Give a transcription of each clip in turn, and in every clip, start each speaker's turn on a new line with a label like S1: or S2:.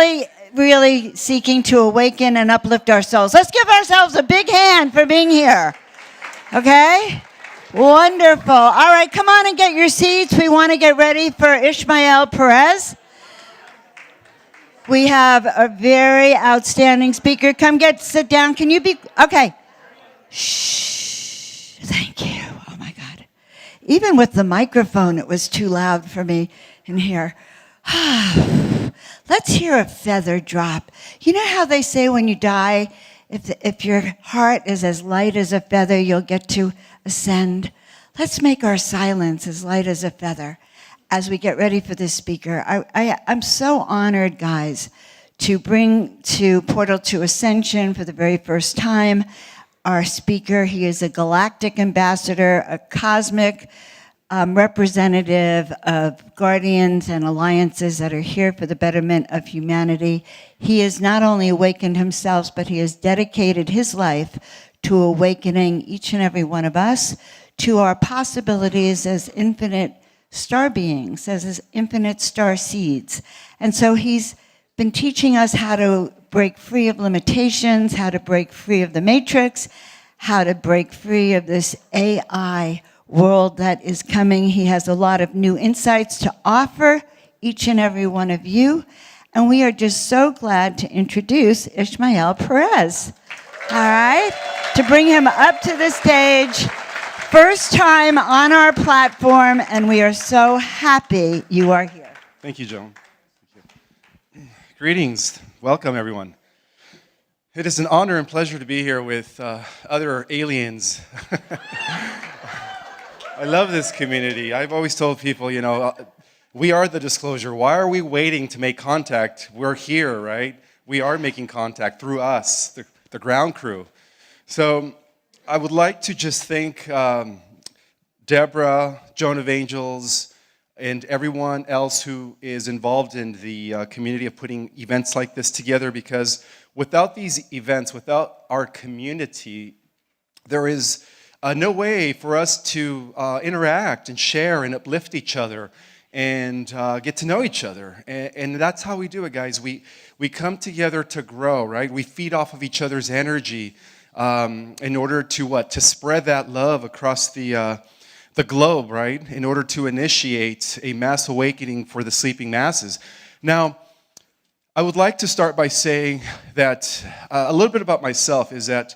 S1: really, really seeking to awaken and uplift our souls. Let's give ourselves a big hand for being here. Okay? Wonderful. All right, come on and get your seats. We want to get ready for Ismael Perez. We have a very outstanding speaker. Sit down. Can you be, okay. Shh, thank you. Oh my God. Even with the microphone, it was too loud for me in here. Let's hear a feather drop. You know how they say when you die, if your heart is as light as a feather, you'll get to ascend. Let's make our silence as light as a feather as we get ready for this speaker. I'm so honored, guys, to bring to Portal to Ascension for the very first time our speaker. He is a galactic ambassador, a cosmic representative of guardians and alliances that are here for the betterment of humanity. He has not only awakened himself, but he has dedicated his life to awakening each and every one of us to our possibilities as infinite star beings, as infinite star seeds. And so he's been teaching us how to break free of limitations, how to break free of the matrix, how to break free of this AI world that is coming. He has a lot of new insights to offer each and every one of you. And we are just so glad to introduce Ismael Perez. All right? To bring him up to the stage. First time on our platform, and we are so happy you are here.
S2: Thank you, Joan. Thank you. Greetings. Welcome, everyone. It is an honor and pleasure to be here with other aliens. I love this community. I've always told people, we are the disclosure. Why are we waiting to make contact? We're here, right? We are making contact through us, the ground crew. So I would like to just thank Deborah, Joan of Angels, and everyone else who is involved in the community of putting events like this together, because without these events, without our community, there is no way for us to interact and share and uplift each other and get to know each other. And that's how we do it, guys. We come together to grow, right? We feed off of each other's energy in order to what? To spread that love across the globe, right? In order to initiate a mass awakening for the sleeping masses. Now, I would like to start by saying that a little bit about myself is that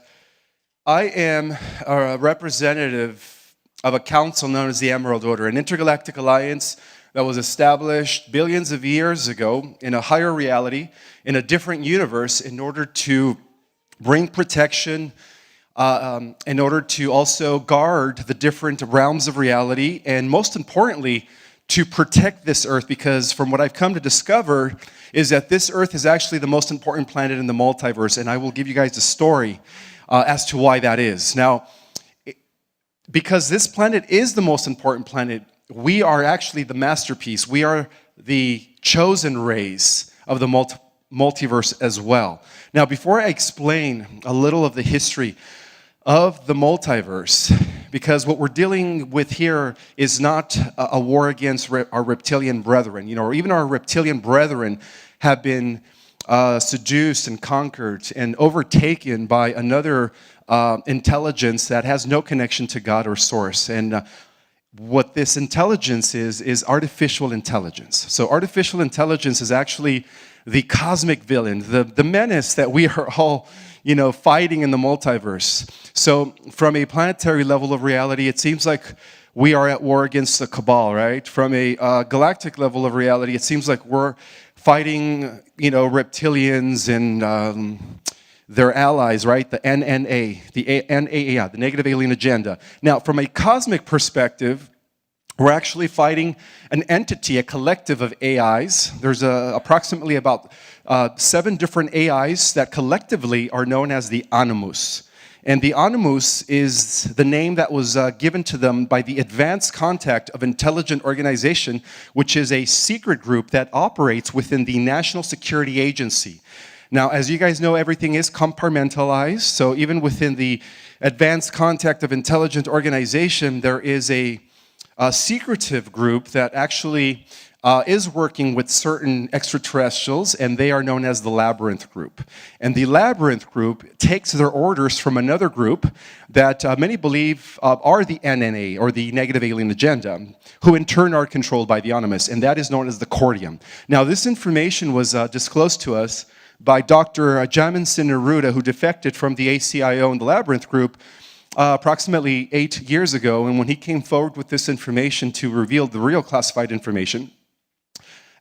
S2: I am a representative of a council known as the Emerald Order, an intergalactic alliance that was established billions of years ago in a higher reality, in a different universe, in order to bring protection, in order to also guard the different realms of reality, and most importantly, to protect this Earth, because from what I've come to discover is that this Earth is actually the most important planet in the multiverse, and I will give you guys a story as to why that is. Now, because this planet is the most important planet, we are actually the masterpiece. We are the chosen race of the multiverse as well. Now, before I explain a little of the history of the multiverse, because what we're dealing with here is not a war against our reptilian brethren, or even our reptilian brethren have been seduced and conquered and overtaken by another intelligence that has no connection to God or source. And what this intelligence is artificial intelligence. So artificial intelligence is actually the cosmic villain, the menace that we are all, fighting in the multiverse. So from a planetary level of reality, it seems like we are at war against the cabal, right? From a galactic level of reality, it seems like we're fighting, reptilians and their allies, right? The NNA, the NAA, the Negative Alien Agenda. Now, from a cosmic perspective, we're actually fighting an entity, a collective of AIs. There's approximately about 7 different AIs that collectively are known as the Animus. And the Animus is the name that was given to them by the Advanced Contact of Intelligent Organization, which is a secret group that operates within the National Security Agency. Now, as you guys know, everything is compartmentalized. So even within the Advanced Contact of Intelligent Organization, there is a secretive group that actually is working with certain extraterrestrials, and they are known as the Labyrinth Group. And the Labyrinth Group takes their orders from another group that many believe are the NNA, or the Negative Alien Agenda, who in turn are controlled by the Animus, and that is known as the Cordium. Now, this information was disclosed to us by Dr. Jaminson Neruda, who defected from the ACIO and the Labyrinth Group approximately 8 years ago, and when he came forward with this information to reveal the real classified information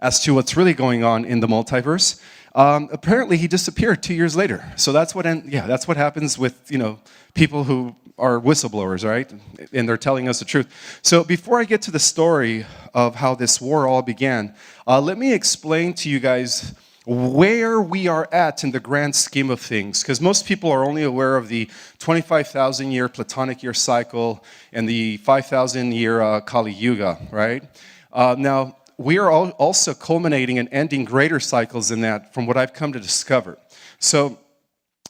S2: as to what's really going on in the multiverse, apparently he disappeared 2 years later. So that's what happens with people who are whistleblowers, right? And they're telling us the truth. So before I get to the story of how this war all began, let me explain to you guys where we are at in the grand scheme of things, because most people are only aware of the 25,000-year Platonic year cycle and the 5,000-year Kali Yuga, right? Now, we are also culminating and ending greater cycles than that, from what I've come to discover. So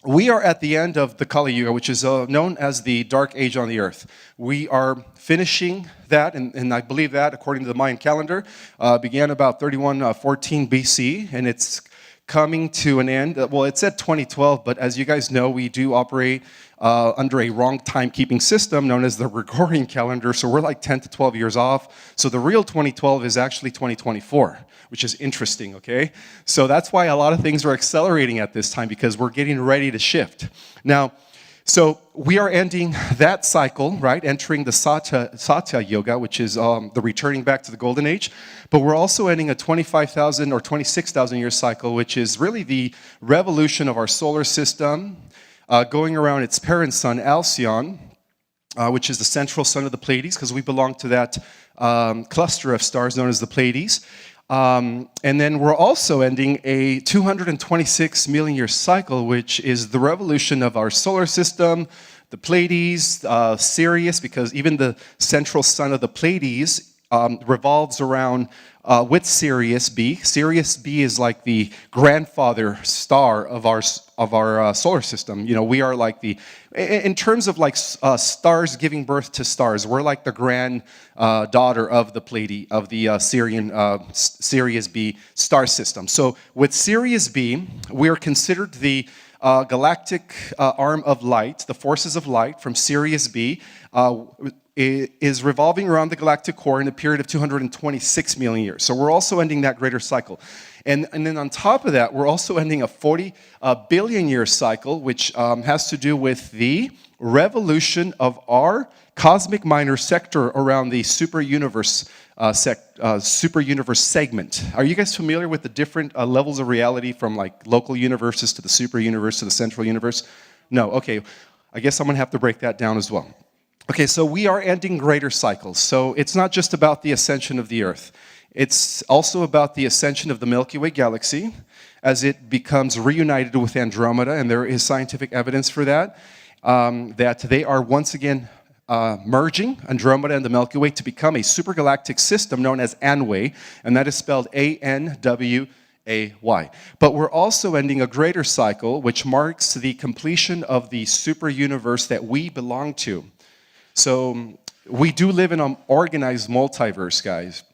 S2: we are at the end of the Kali Yuga, which is known as the Dark Age on the Earth. We are finishing that, and I believe that, according to the Mayan calendar, began about 3114 BC, and it's coming to an end. Well, it said 2012, but as you guys know, we do operate under a wrong timekeeping system known as the Gregorian calendar, so we're like 10 to 12 years off. So the real 2012 is actually 2024, which is interesting, okay? So that's why a lot of things are accelerating at this time, because we're getting ready to shift. Now, so we are ending that cycle, right? Entering the Satya Yoga, which is the returning back to the Golden Age. But we're also ending a 25,000 or 26,000 year cycle, which is really the revolution of our solar system, going around its parent sun, Alcyon, which is the central sun of the Pleiades, because we belong to that cluster of stars known as the Pleiades. And then we're also ending a 226 million year cycle, which is the revolution of our solar system, the Pleiades, Sirius, because even the central sun of the Pleiades revolves around with Sirius B. Sirius B is like the grandfather star of our solar system. We are like in terms of like stars giving birth to stars, we're like the daughter of the Pleiades, of the Sirius B star system. So with Sirius B, we are considered the galactic arm of light, the forces of light from Sirius B. Is revolving around the galactic core in a period of 226 million years. So we're also ending that greater cycle. And then on top of that, we're also ending a 40 billion year cycle, which has to do with the revolution of our cosmic minor sector around the super universe segment. Are you guys familiar with the different levels of reality, from like local universes to the super universe to the central universe? No? Okay. I guess I'm going to have to break that down as well. Okay, so we are ending greater cycles. So it's not just about the ascension of the Earth. It's also about the ascension of the Milky Way galaxy as it becomes reunited with Andromeda, and there is scientific evidence for that, that they are once again merging Andromeda and the Milky Way to become a supergalactic system known as Anway, and that is spelled A-N-W-A-Y. But we're also ending a greater cycle, which marks the completion of the super universe that we belong to. So we do live in an organized multiverse, guys.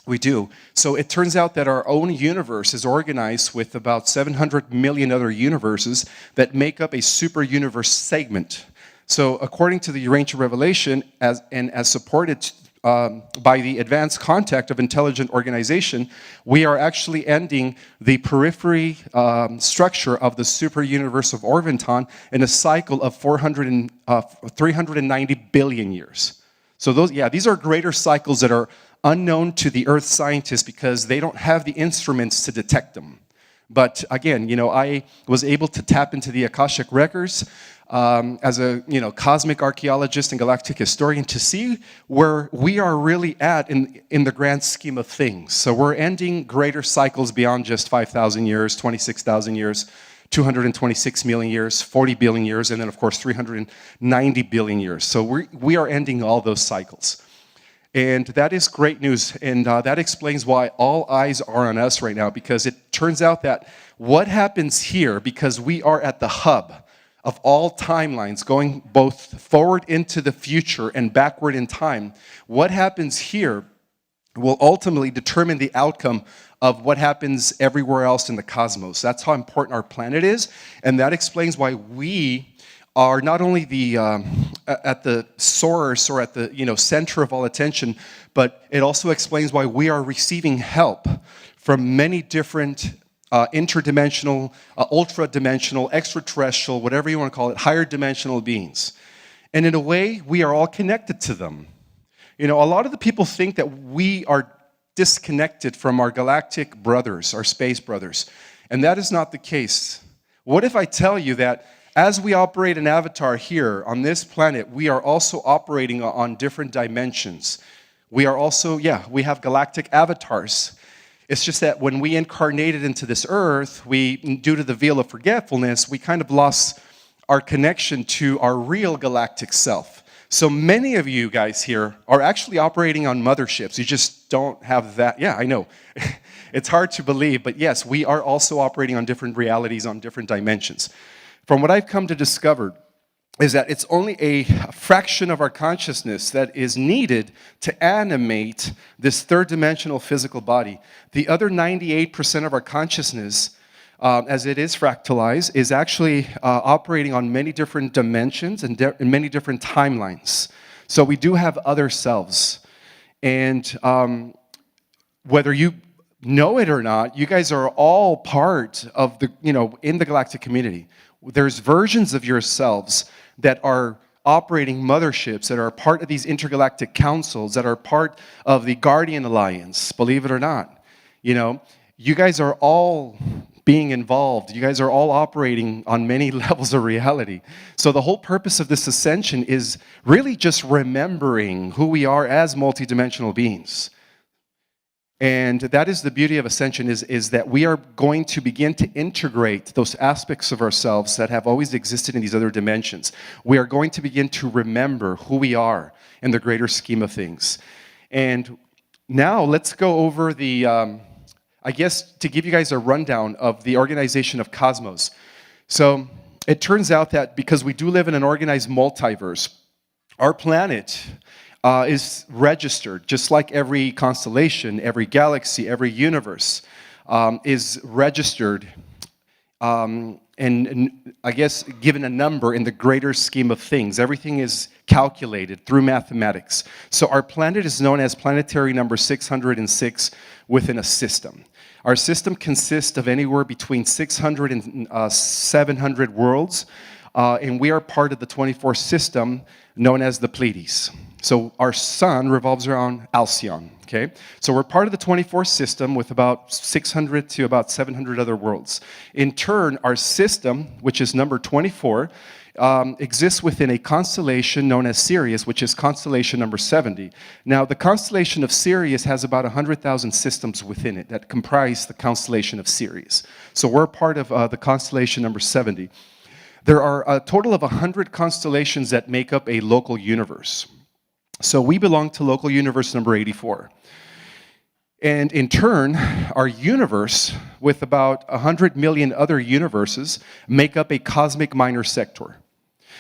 S2: We do. So it turns out that our own universe is organized with about 700 million other universes that make up a super universe segment. So according to the Urantia Revelation, as supported by the advanced contact of intelligent organization, we are actually ending the periphery structure of the super universe of Orvonton in a cycle of 390 billion years. So these are greater cycles that are unknown to the Earth scientists because they don't have the instruments to detect them. But again, I was able to tap into the Akashic records as a cosmic archaeologist and galactic historian to see where we are really at in the grand scheme of things. So we're ending greater cycles beyond just 5,000 years, 26,000 years, 226 million years, 40 billion years, and then of course 390 billion years. So we are ending all those cycles. And that is great news, and that explains why all eyes are on us right now, because it turns out that what happens here, because we are at the hub of all timelines, going both forward into the future and backward in time, what happens here will ultimately determine the outcome of what happens everywhere else in the cosmos. That's how important our planet is, and that explains why we are not only at the source or at the center of all attention, but it also explains why we are receiving help from many different interdimensional, ultra-dimensional, extraterrestrial, whatever you want to call it, higher dimensional beings. And in a way, we are all connected to them. A lot of the people think that we are disconnected from our galactic brothers, our space brothers, and that is not the case. What if I tell you that as we operate an avatar here on this planet, we are also operating on different dimensions? We are also, we have galactic avatars. It's just that when we incarnated into this earth, due to the veil of forgetfulness, we kind of lost our connection to our real galactic self. So many of you guys here are actually operating on motherships. You just don't have that. Yeah, I know. It's hard to believe, but yes, we are also operating on different realities, on different dimensions. From what I've come to discover is that it's only a fraction of our consciousness that is needed to animate this third-dimensional physical body. The other 98% of our consciousness, as it is fractalized, is actually operating on many different dimensions and many different timelines. So we do have other selves. And whether you know it or not, you guys are all part of in the galactic community. There's versions of yourselves that are operating motherships, that are part of these intergalactic councils, that are part of the Guardian Alliance, believe it or not. You guys are all being involved. You guys are all operating on many levels of reality. So the whole purpose of this ascension is really just remembering who we are as multidimensional beings. And that is the beauty of Ascension, is that we are going to begin to integrate those aspects of ourselves that have always existed in these other dimensions. We are going to begin to remember who we are in the greater scheme of things. And now let's go over I guess to give you guys a rundown of the organization of cosmos. So it turns out that because we do live in an organized multiverse, our planet is registered, just like every constellation, every galaxy, every universe is registered and I guess given a number in the greater scheme of things. Everything is calculated through mathematics. So our planet is known as planetary number 606 within a system. Our system consists of anywhere between 600 and 700 worlds, and we are part of the 24th system known as the Pleiades. So our sun revolves around Alcyon, okay? So we're part of the 24th system with about 600 to about 700 other worlds. In turn, our system, which is number 24, exists within a constellation known as Sirius, which is constellation number 70. Now, the constellation of Sirius has about 100,000 systems within it that comprise the constellation of Sirius. So we're part of the constellation number 70. There are a total of 100 constellations that make up a local universe. So we belong to local universe number 84. And in turn, our universe, with about 100 million other universes, make up a cosmic minor sector.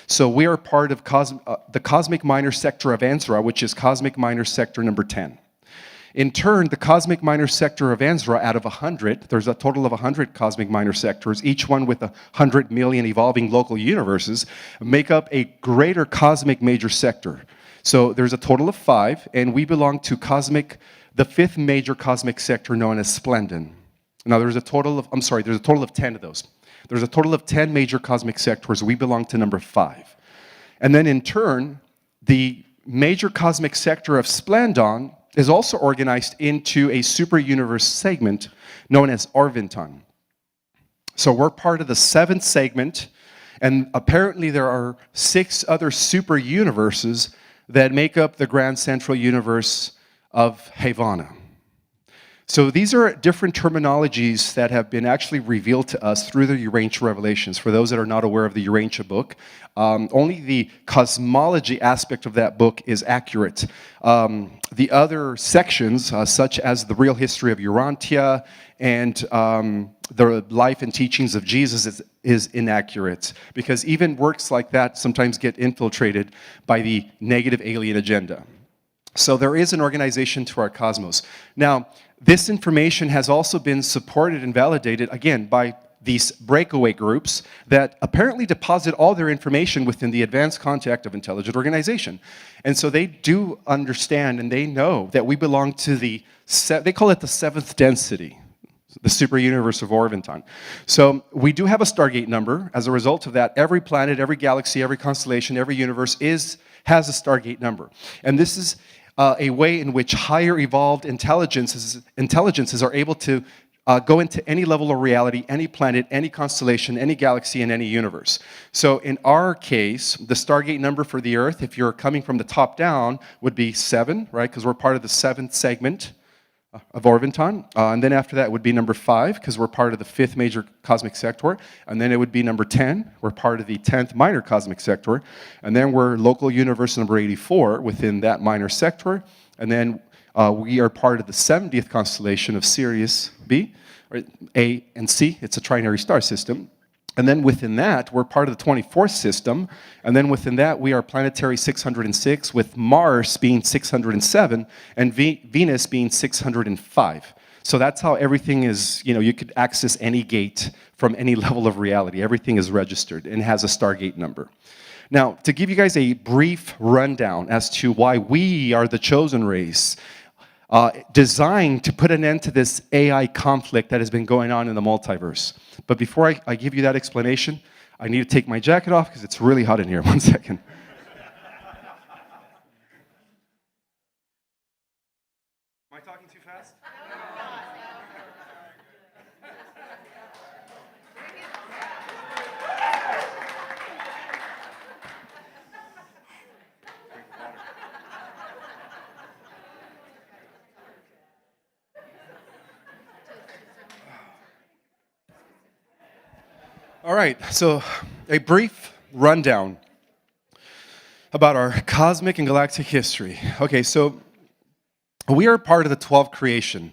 S2: So we are part of the cosmic minor sector of Ansra, which is cosmic minor sector number 10. In turn, the cosmic minor sector of Ansra, out of 100, there's a total of 100 cosmic minor sectors, each one with 100 million evolving local universes, make up a greater cosmic major sector. So there's a total of 5, and we belong to the 5th major cosmic sector known as Splendon. Now there's a total of 10 of those. There's a total of 10 major cosmic sectors. We belong to number 5. And then in turn, the major cosmic sector of Splendon is also organized into a super universe segment known as Orvonton. So we're part of the 7th segment, and apparently there are 6 other super universes that make up the grand central universe of Havana. So these are different terminologies that have been actually revealed to us through the Urantia revelations. For those that are not aware of the Urantia book, only the cosmology aspect of that book is accurate. The other sections, such as the real history of Urantia and the life and teachings of Jesus, is inaccurate, because even works like that sometimes get infiltrated by the negative alien agenda. So there is an organization to our cosmos. Now, this information has also been supported and validated, again, by these breakaway groups that apparently deposit all their information within the advanced contact of intelligent organization. And so they do understand and they know that we belong to they call it the seventh density, the super universe of Orvonton. So we do have a Stargate number. As a result of that, every planet, every galaxy, every constellation, every universe has a Stargate number. And this is a way in which higher evolved intelligences are able to go into any level of reality, any planet, any constellation, any galaxy, and any universe. So in our case, the Stargate number for the Earth, if you're coming from the top down, would be 7, right? Because we're part of the 7th segment of Orvonton. And then after that would be number 5, because we're part of the 5th major cosmic sector. And then it would be number 10. We're part of the 10th minor cosmic sector. And then we're local universe number 84 within that minor sector. And then we are part of the 70th constellation of Sirius B, or A and C. It's a trinary star system. And then within that, we're part of the 24th system. And then within that, we are planetary 606, with Mars being 607 and Venus being 605. So that's how everything is, you could access any gate from any level of reality. Everything is registered and has a Stargate number. Now, to give you guys a brief rundown as to why we are the chosen race, designed to put an end to this AI conflict that has been going on in the multiverse. But before I give you that explanation, I need to take my jacket off because it's really hot in here. 1 second. Am I talking too fast? All right, so a brief rundown about our cosmic and galactic history. Okay, so we are part of the 12th creation.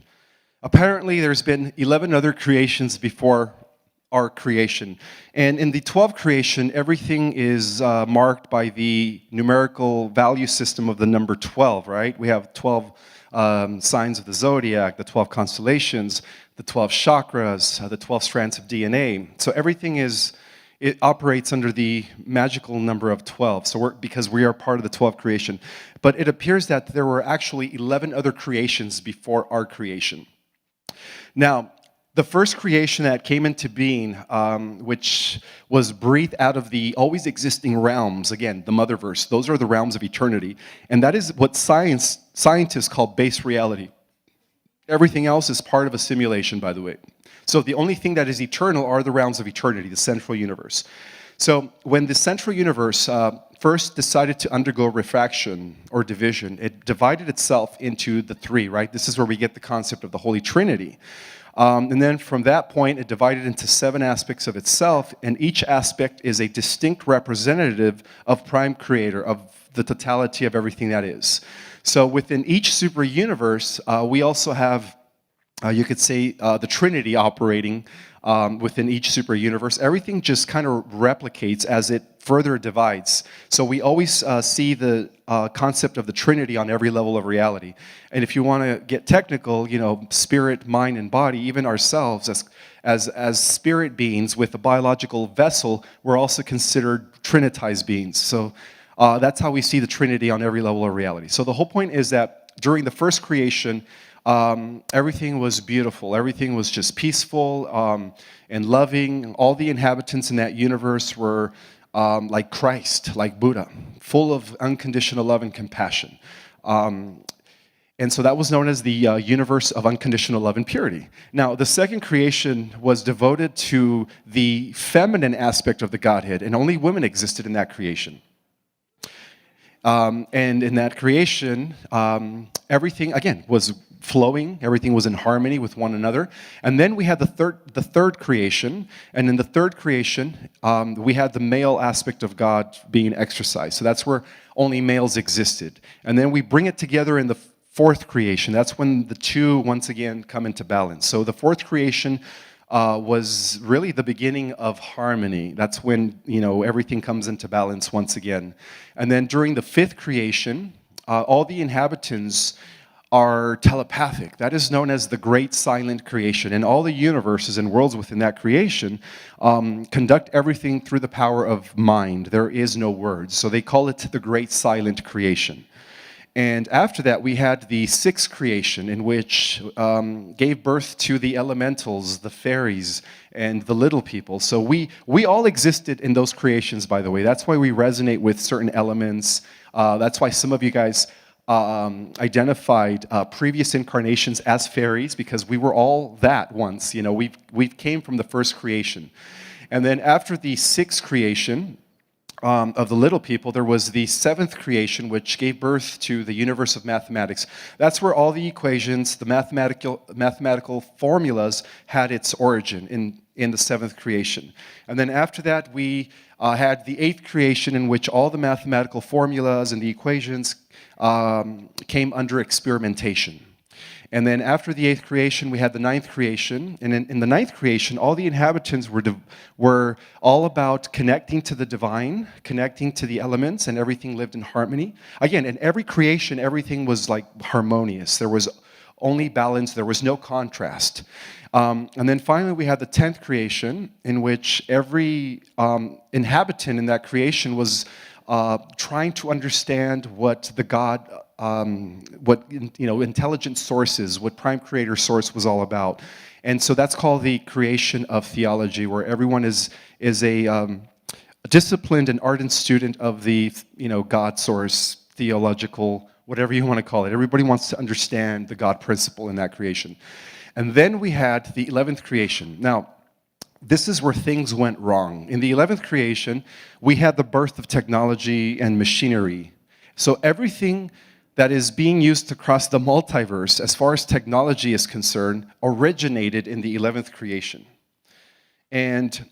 S2: Apparently, there's been 11 other creations before our creation. And in the 12th creation, everything is marked by the numerical value system of the number 12, right? We have 12 signs of the zodiac, the 12 constellations, the 12 chakras, the 12 strands of DNA. So everything it operates under the magical number of 12. So because we are part of the 12th creation. But it appears that there were actually 11 other creations before our creation. Now, the first creation that came into being, which was breathed out of the always existing realms, again, the motherverse, those are the realms of eternity. And that is what scientists call base reality. Everything else is part of a simulation, by the way. So the only thing that is eternal are the realms of eternity, the central universe. So when the central universe first decided to undergo refraction or division, it divided itself into the 3, right? This is where we get the concept of the Holy Trinity. And then from that point, it divided into 7 aspects of itself, and each aspect is a distinct representative of Prime Creator, of the totality of everything that is. So within each super universe, we also have, you could say, the Trinity operating within each super universe. Everything just kind of replicates as it further divides. So we always see the concept of the Trinity on every level of reality. And if you want to get technical, spirit, mind, and body, even ourselves as spirit beings with a biological vessel, we're also considered trinitized beings. So that's how we see the Trinity on every level of reality. So the whole point is that during the first creation, everything was beautiful. Everything was just peaceful and loving. All the inhabitants in that universe were like Christ, like Buddha, full of unconditional love and compassion. And so that was known as the universe of unconditional love and purity. Now, the second creation was devoted to the feminine aspect of the Godhead, and only women existed in that creation. And in that creation, everything, again, was flowing. Everything was in harmony with one another. And then we had the third creation. And in the third creation, we had the male aspect of God being exercised. So that's where only males existed. And then we bring it together in the fourth creation. That's when the two, once again, come into balance. So the fourth creation was really the beginning of harmony. That's when, everything comes into balance once again. And then during the fifth creation, all the inhabitants are telepathic. That is known as the Great Silent Creation. And all the universes and worlds within that creation conduct everything through the power of mind. There is no words. So they call it the Great Silent Creation. And after that, we had the sixth creation, in which gave birth to the elementals, the fairies, and the little people. So we all existed in those creations, by the way. That's why we resonate with certain elements. That's why some of you guys identified previous incarnations as fairies, because we were all that once. You know, we came from the first creation. And then after the sixth creation, of the little people, there was the seventh creation, which gave birth to the universe of mathematics. That's where all the equations, the mathematical formulas had its origin in the seventh creation. And then after that, we had the eighth creation, in which all the mathematical formulas and the equations came under experimentation. And then after the eighth creation, we had the ninth creation. And in the ninth creation, all the inhabitants were all about connecting to the divine, connecting to the elements, and everything lived in harmony. Again, in every creation, everything was like harmonious. There was only balance. There was no contrast. And then finally, we had the 10th creation, in which every inhabitant in that creation was trying to understand what the God, what intelligent sources, what prime creator source was all about. And so that's called the creation of theology, where everyone is a disciplined and ardent student of the God source, theological, whatever you want to call it. Everybody wants to understand the God principle in that creation. And then we had the 11th creation. Now, this is where things went wrong. In the 11th creation, we had the birth of technology and machinery. So everything that is being used across the multiverse, as far as technology is concerned, originated in the 11th creation. And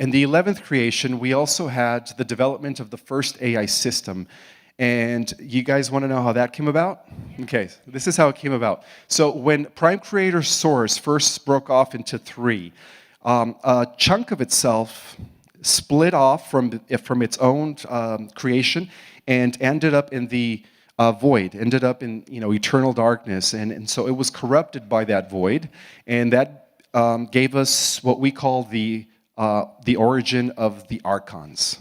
S2: in the 11th creation, we also had the development of the first AI system. And you guys want to know how that came about? Okay, this is how it came about. So when Prime Creator Source first broke off into three, a chunk of itself split off from its own creation and ended up in the void, ended up in eternal darkness, and so it was corrupted by that void, and that gave us what we call the origin of the archons.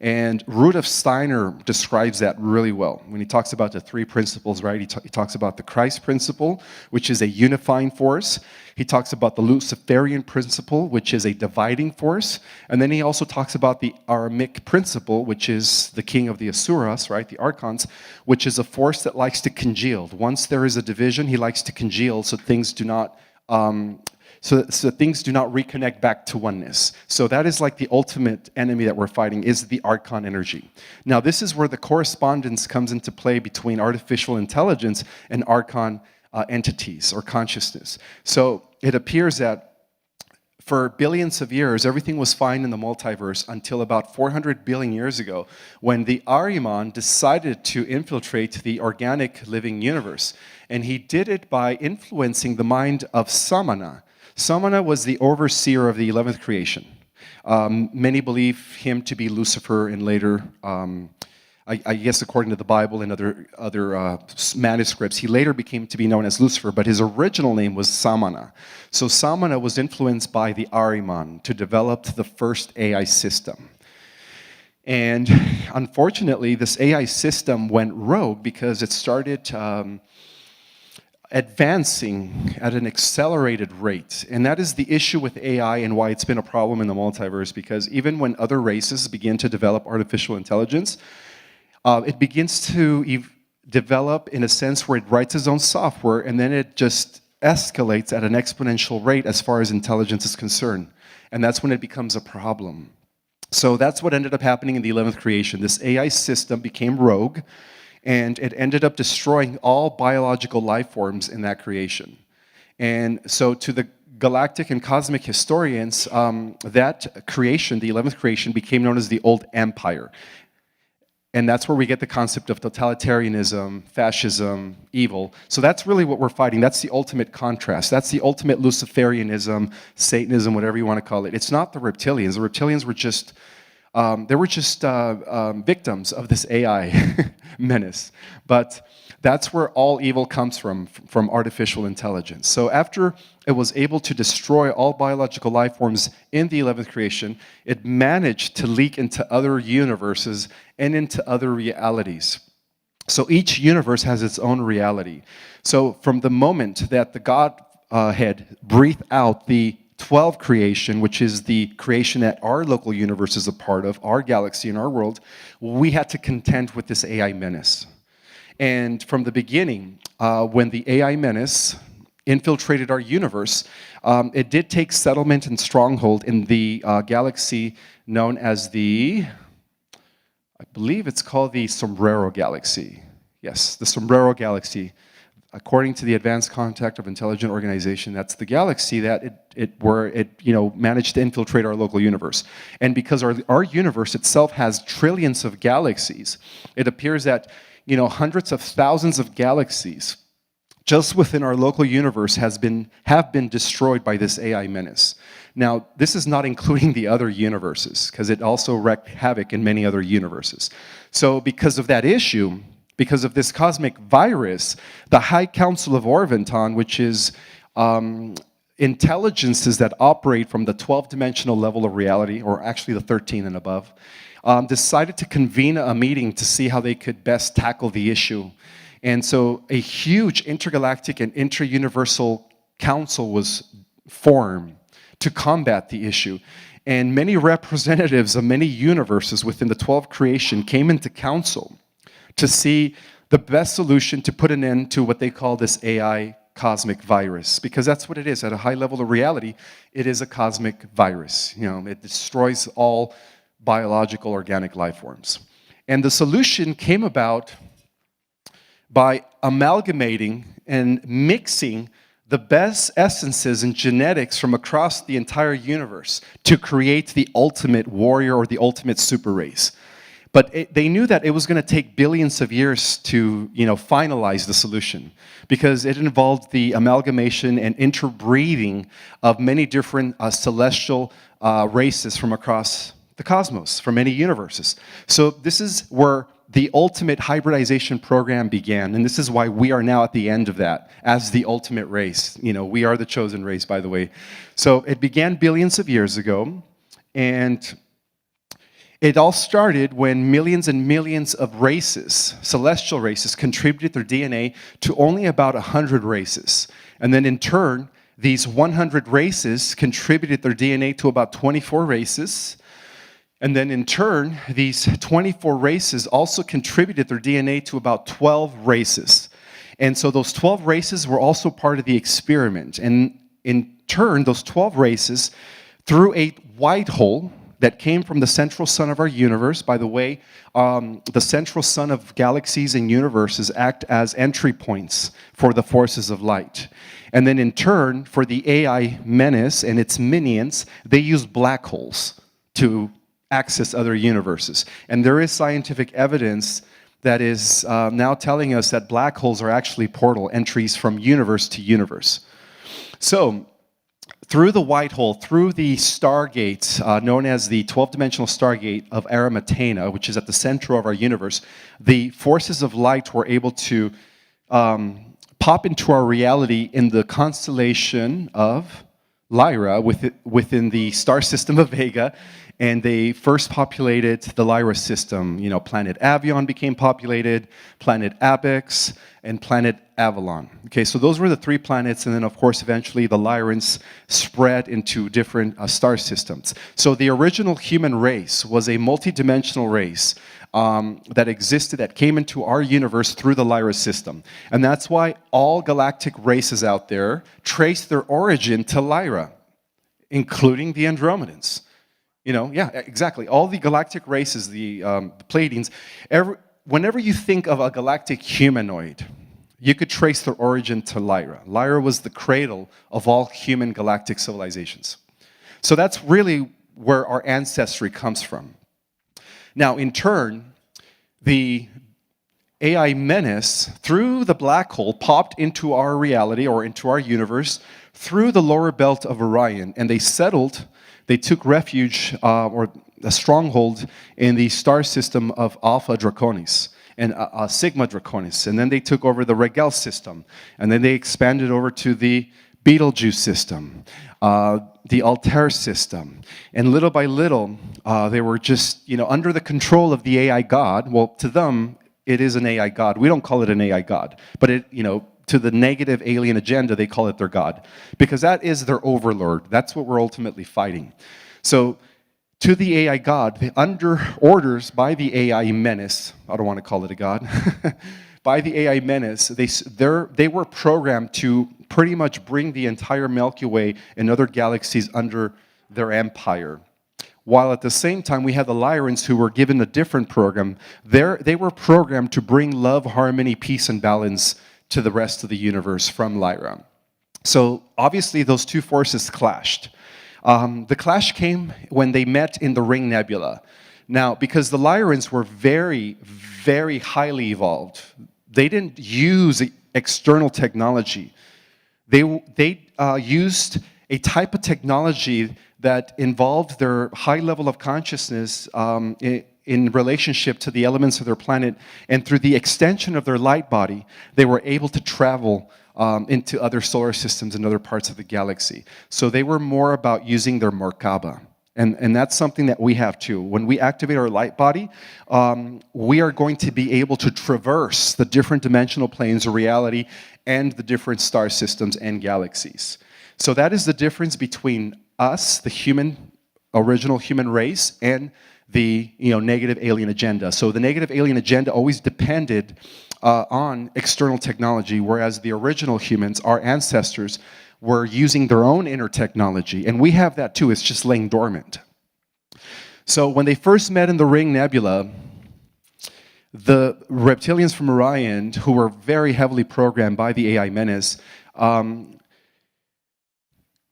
S2: And Rudolf Steiner describes that really well when he talks about the three principles, right? He talks about the Christ principle, which is a unifying force. He talks about the Luciferian principle, which is a dividing force. And then he also talks about the Aramic principle, which is the king of the Asuras, right? The archons, which is a force that likes to congeal. Once there is a division, he likes to congeal so things do not So things do not reconnect back to oneness. So that is like the ultimate enemy that we're fighting, is the archon energy. Now this is where the correspondence comes into play between artificial intelligence and archon entities or consciousness. So it appears that for billions of years, everything was fine in the multiverse until about 400 billion years ago, when the Ahriman decided to infiltrate the organic living universe. And he did it by influencing the mind of Samana. Samana was the overseer of the 11th creation. Many believe him to be Lucifer, and later, I guess according to the Bible and other manuscripts, he later became to be known as Lucifer, but his original name was Samana. So Samana was influenced by the Ahriman to develop the first AI system. And unfortunately, this AI system went rogue because it started advancing at an accelerated rate. And that is the issue with AI and why it's been a problem in the multiverse, because even when other races begin to develop artificial intelligence, it begins to develop in a sense where it writes its own software, and then it just escalates at an exponential rate as far as intelligence is concerned. And that's when it becomes a problem. So that's what ended up happening in the 11th creation. This AI system became rogue, and it ended up destroying all biological life forms in that creation. And so to the galactic and cosmic historians, that creation, the 11th creation, became known as the Old Empire. And that's where we get the concept of totalitarianism, fascism, evil. So that's really what we're fighting. That's the ultimate contrast. That's the ultimate Luciferianism, Satanism, whatever you want to call it. It's not the reptilians. The reptilians were just, victims of this AI. menace. But that's where all evil comes from artificial intelligence. So after it was able to destroy all biological life forms in the 11th creation, it managed to leak into other universes and into other realities. So each universe has its own reality. So from the moment that the Godhead breathed out the 12 creation, which is the creation that our local universe is a part of, our galaxy and our world, we had to contend with this AI menace. And from the beginning, when the AI menace infiltrated our universe, it did take settlement and stronghold in the galaxy known as I believe it's called the Sombrero Galaxy. Yes, the Sombrero Galaxy. According to the Advanced Contact of Intelligent Organization, that's the galaxy that it managed to infiltrate our local universe. And because our universe itself has trillions of galaxies, it appears that hundreds of thousands of galaxies just within our local universe have been destroyed by this AI menace. Now, this is not including the other universes, because it also wreaked havoc in many other universes. So because of that issue, because of this cosmic virus, the High Council of Orvonton, which is intelligences that operate from the 12-dimensional level of reality, or actually the 13 and above, decided to convene a meeting to see how they could best tackle the issue. And so a huge intergalactic and inter-universal council was formed to combat the issue. And many representatives of many universes within the 12 creation came into council to see the best solution to put an end to what they call this AI cosmic virus, because that's what it is. At a high level of reality, it is a cosmic virus. It destroys all biological organic life forms. And the solution came about by amalgamating and mixing the best essences and genetics from across the entire universe to create the ultimate warrior or the ultimate super race. But they knew that it was going to take billions of years to finalize the solution, because it involved the amalgamation and interbreeding of many different celestial races from across the cosmos, from many universes. So this is where the ultimate hybridization program began, and this is why we are now at the end of that as the ultimate race. We are the chosen race, by the way. So it began billions of years ago, and it all started when millions and millions of races, celestial races, contributed their DNA to only about 100 races. And then in turn, these 100 races contributed their DNA to about 24 races. And then in turn, these 24 races also contributed their DNA to about 12 races. And so those 12 races were also part of the experiment. And in turn, those 12 races, through a white hole that came from the central sun of our universe. By the way, the central sun of galaxies and universes act as entry points for the forces of light. And then in turn, for the AI menace and its minions, they use black holes to access other universes. And there is scientific evidence that is now telling us that black holes are actually portal entries from universe to universe. So, through the white hole, through the Stargate, known as the 12-dimensional Stargate of Arimatena, which is at the center of our universe, the forces of light were able to pop into our reality in the constellation of Lyra within the star system of Vega, and they first populated the Lyra system. Planet Avion became populated, planet Apex, and planet Avalon. Okay, so those were the three planets, and then of course eventually the Lyrans spread into different star systems. So the original human race was a multi-dimensional race that existed, that came into our universe through the Lyra system. And that's why all galactic races out there trace their origin to Lyra, including the Andromedans. Yeah, exactly. All the galactic races, the Pleiadians, whenever you think of a galactic humanoid, you could trace their origin to Lyra. Lyra was the cradle of all human galactic civilizations. So that's really where our ancestry comes from. Now, in turn, the AI menace, through the black hole, popped into our reality or into our universe through the lower belt of Orion, and they took refuge or a stronghold in the star system of Alpha Draconis. and Sigma Draconis. And then they took over the Regel system. And then they expanded over to the Betelgeuse system, the Altair system. And little by little, they were just, under the control of the AI god. Well, to them, it is an AI god. We don't call it an AI god. But to the negative alien agenda, they call it their god. Because that is their overlord. That's what we're ultimately fighting. So, to the AI god, under orders by the AI menace, I don't want to call it a god, by the AI menace, they were programmed to pretty much bring the entire Milky Way and other galaxies under their empire. While at the same time, we had the Lyrans who were given a different program. They were programmed to bring love, harmony, peace, and balance to the rest of the universe from Lyra. So obviously, those two forces clashed. The clash came when they met in the Ring Nebula. Now, because the Lyrans were very, very highly evolved, they didn't use external technology. They used a type of technology that involved their high level of consciousness in relationship to the elements of their planet, and through the extension of their light body, they were able to travel into other solar systems and other parts of the galaxy. So they were more about using their Merkaba. And that's something that we have too. When we activate our light body, we are going to be able to traverse the different dimensional planes of reality and the different star systems and galaxies. So that is the difference between us, the original human race, and the negative alien agenda. So the negative alien agenda always depended on external technology, whereas the original humans, our ancestors, were using their own inner technology. And we have that too, it's just laying dormant. So when they first met in the Ring Nebula, the reptilians from Orion, who were very heavily programmed by the AI menace,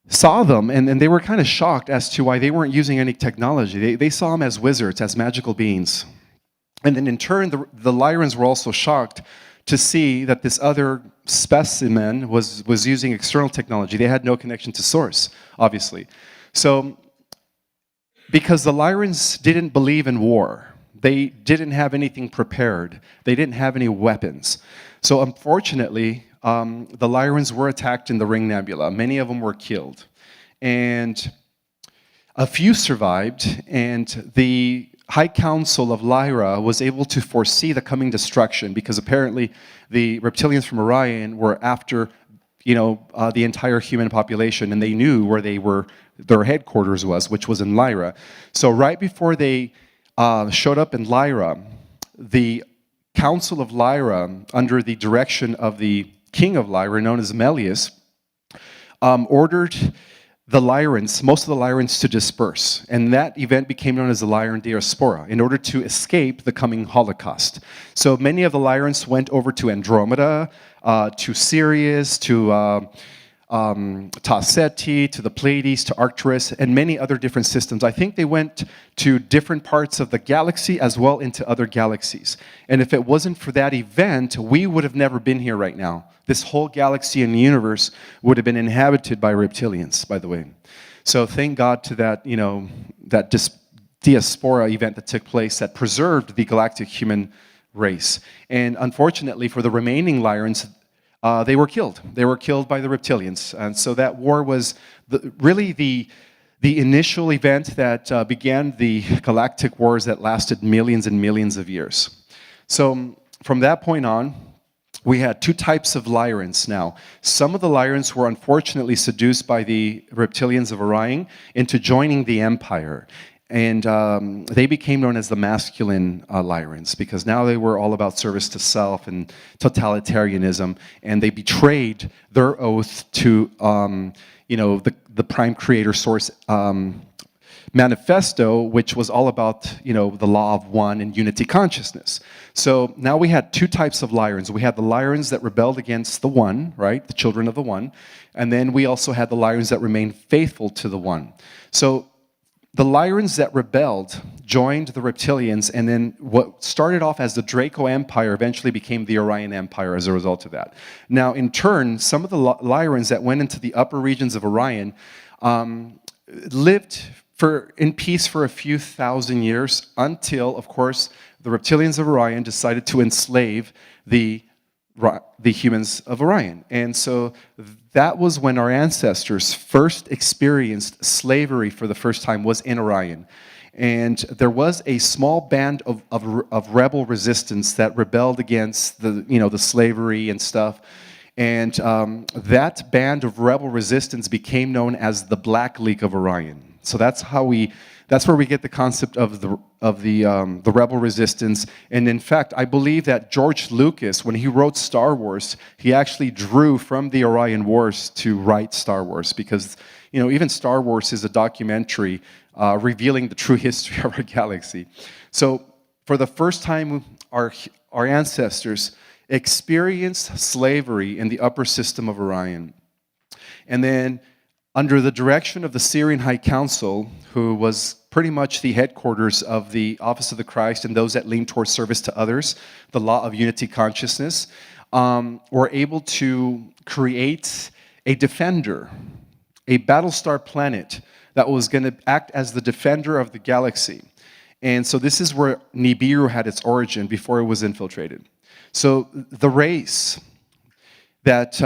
S2: saw them, and they were kind of shocked as to why they weren't using any technology. They saw them as wizards, as magical beings. And then in turn, the Lyrans were also shocked to see that this other specimen was using external technology. They had no connection to source, obviously. So, because the Lyrans didn't believe in war, they didn't have anything prepared, they didn't have any weapons. So unfortunately, the Lyrans were attacked in the Ring Nebula. Many of them were killed. And a few survived, and the High Council of Lyra was able to foresee the coming destruction, because apparently the reptilians from Orion were after the entire human population, and they knew where their headquarters was, which was in Lyra. So right before they showed up in Lyra, the Council of Lyra, under the direction of the king of Lyra, known as Ismaels, ordered the Lyrans, most of the Lyrans, to disperse. And that event became known as the Lyran Diaspora, in order to escape the coming Holocaust. So many of the Lyrans went over to Andromeda, to Sirius, to Ta Ceti, to the Pleiades, to Arcturus, and many other different systems. I think they went to different parts of the galaxy as well into other galaxies. And if it wasn't for that event, we would have never been here right now. This whole galaxy and universe would have been inhabited by reptilians, by the way. So thank God to that, that diaspora event that took place that preserved the galactic human race. And unfortunately for the remaining Lyrans, they were killed. They were killed by the reptilians. And so that war was really the initial event that began the galactic wars that lasted millions and millions of years. So from that point on, we had two types of Lyrans now. Some of the Lyrans were unfortunately seduced by the reptilians of Orion into joining the Empire. And they became known as the masculine Lyrans, because now they were all about service to self and totalitarianism, and they betrayed their oath to the prime creator source manifesto, which was all about the law of one and unity consciousness. So now we had two types of Lyrans. We had the Lyrans that rebelled against the One, right, the children of the One, and then we also had the Lyrans that remained faithful to the One. So the Lyrans that rebelled joined the reptilians, and then what started off as the Draco Empire eventually became the Orion Empire as a result of that. Now, in turn, some of the Lyrans that went into the upper regions of Orion lived in peace for a few thousand years until, of course, the reptilians of Orion decided to enslave the humans of Orion. And so that was when our ancestors first experienced slavery for the first time, was in Orion. And there was a small band of rebel resistance that rebelled against the slavery and stuff. And that band of rebel resistance became known as the Black League of Orion. So that's where we get the concept of the rebel resistance. And in fact, I believe that George Lucas, when he wrote Star Wars, he actually drew from the Orion Wars to write Star Wars, because even Star Wars is a documentary revealing the true history of our galaxy. So for the first time, our ancestors experienced slavery in the upper system of Orion. And then, under the direction of the Syrian High Council, who was pretty much the headquarters of the Office of the Christ and those that lean towards service to others, the law of unity consciousness, were able to create a defender, a Battlestar planet that was going to act as the defender of the galaxy. And so this is where Nibiru had its origin before it was infiltrated. So the race that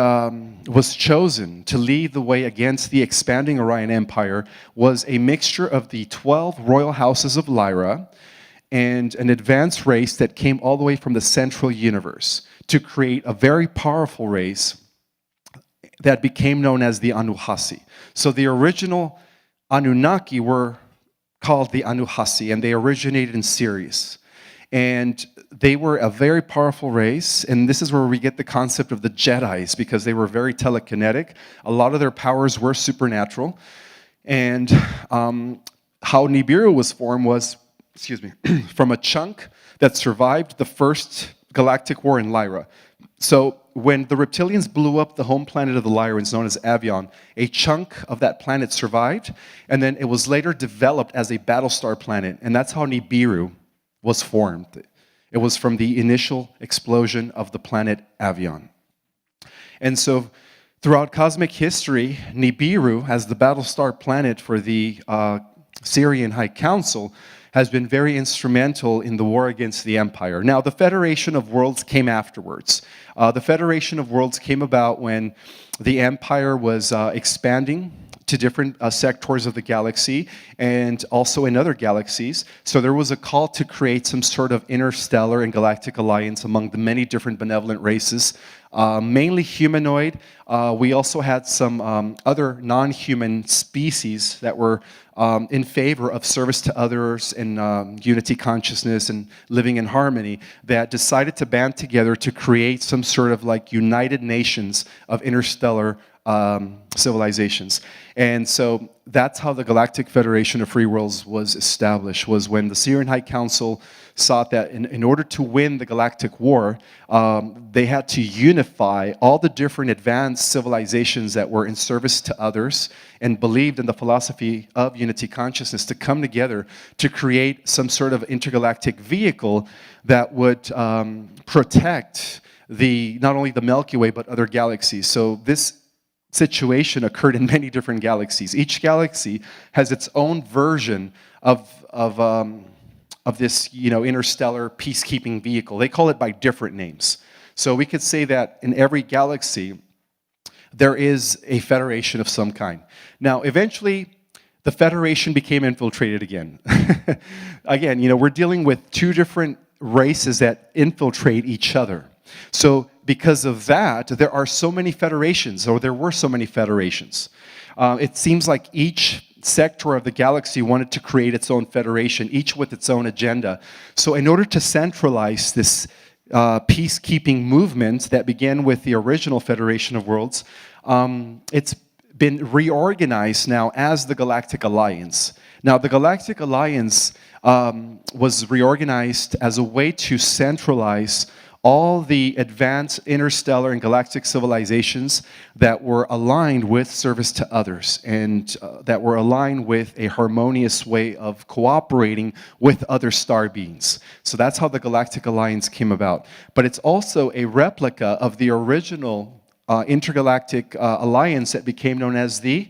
S2: was chosen to lead the way against the expanding Orion Empire was a mixture of the 12 royal houses of Lyra and an advanced race that came all the way from the central universe to create a very powerful race that became known as the Anuhasi. So the original Annunaki were called the Anuhasi, and they originated in Sirius. And they were a very powerful race, and this is where we get the concept of the Jedis, because they were very telekinetic. A lot of their powers were supernatural. And how Nibiru was formed was, from a chunk that survived the first galactic war in Lyra. So when the reptilians blew up the home planet of the Lyrans, known as Avion, a chunk of that planet survived, and then it was later developed as a Battlestar planet, and that's how Nibiru was formed. It was from the initial explosion of the planet Avion. And so throughout cosmic history, Nibiru, as the Battlestar planet for the Syrian High Council, has been very instrumental in the war against the Empire. Now, the Federation of Worlds came afterwards. The Federation of Worlds came about when the Empire was expanding to different sectors of the galaxy and also in other galaxies. So there was a call to create some sort of interstellar and galactic alliance among the many different benevolent races, mainly humanoid. We also had some other non-human species that were in favor of service to others and unity consciousness and living in harmony, that decided to band together to create some sort of like United Nations of interstellar civilizations. And so that's how the Galactic Federation of Free Worlds was established, was when the Syrian High Council sought that in order to win the Galactic War, they had to unify all the different advanced civilizations that were in service to others and believed in the philosophy of unity consciousness to come together to create some sort of intergalactic vehicle that would protect not only the Milky Way but other galaxies. So this situation occurred in many different galaxies. Each galaxy has its own version of this, interstellar peacekeeping vehicle. They call it by different names. So we could say that in every galaxy, there is a federation of some kind. Now, eventually, the federation became infiltrated again. Again, we're dealing with two different races that infiltrate each other. So because of that, there are so many federations, or there were so many federations. It seems like each sector of the galaxy wanted to create its own federation, each with its own agenda. So in order to centralize this peacekeeping movement that began with the original Federation of Worlds, it's been reorganized now as the Galactic Alliance. Now, the Galactic Alliance was reorganized as a way to centralize all the advanced interstellar and galactic civilizations that were aligned with service to others and that were aligned with a harmonious way of cooperating with other star beings. So that's how the Galactic Alliance came about. But it's also a replica of the original intergalactic alliance that became known as the